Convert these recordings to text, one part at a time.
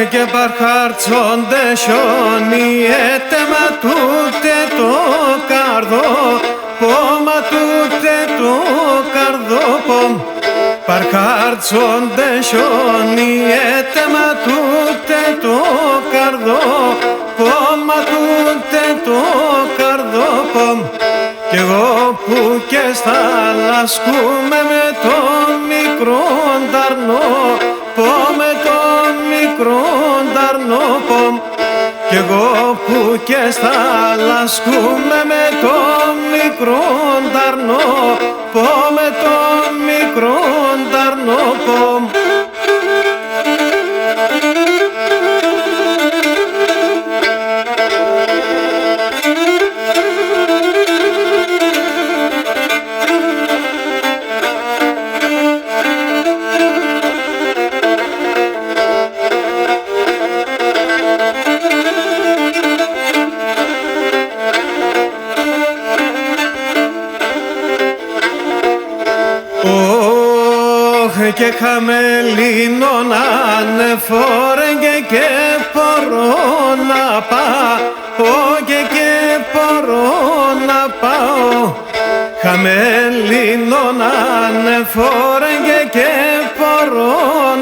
και παρχάρτσονται σιόνι, έτεμα τούτε το καρδό, πόμα τούτε το καρδό, πομ. Παρχάρτσονται σιόνι, έτεμα τούτε το καρδό, πόμα τούτε το καρδό, πομ. Κι εγώ που και στα λασκούμε με το μικρό νταρνό, πω με το μικρό νταρνό, πομ. Κι εγώ που και στα λασκούμε με το μικρό νταρνό, πω με το μικρό νταρνό, πομ. Και χαμελίνον ανεφόρεγγε και μπορώ να πάω, και μπορώ να πάω. Χαμελίνον ανεφόρεγγε και μπορώ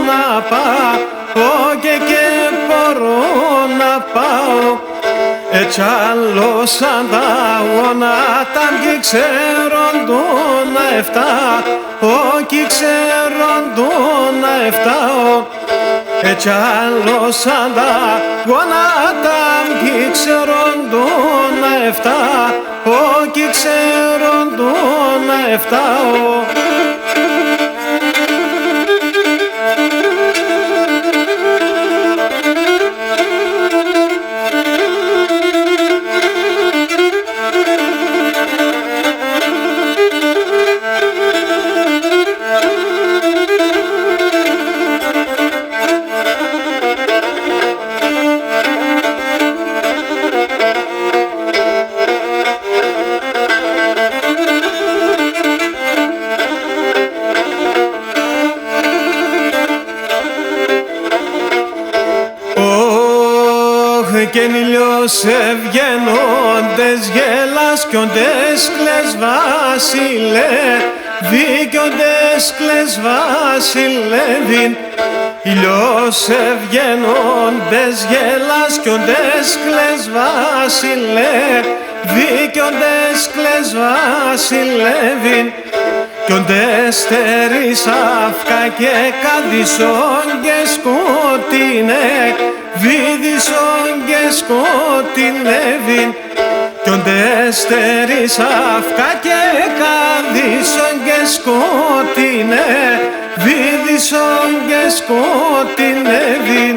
να πάω, και μπορώ να πάω. Έτσι άλλος ανταγωνάταν κι ξέροντον να εφτά, κι ξέροντον να εφτάω. Έτσι άλλος ανταγωνάταν κι ξέροντον να εφτά, κι ξέροντον να εφτάω. Κι εν ήλιος ευγενόντες γελάσκιοντες κλαις βασιλεύει, κλαις βασιλεύειν. Ήλιος ευγενόντες γελάσκιοντες κλαις βασιλεύει, κλαις βασιλεύειν. Κι οντες στερισαύκα και καδισόν και σκοτεινέ, βίδισον και σκοτεινεύειν. Κι οντες στερισαύκα και καδισόν και σκοτεινέ, βίδισον και σκοτεινεύειν.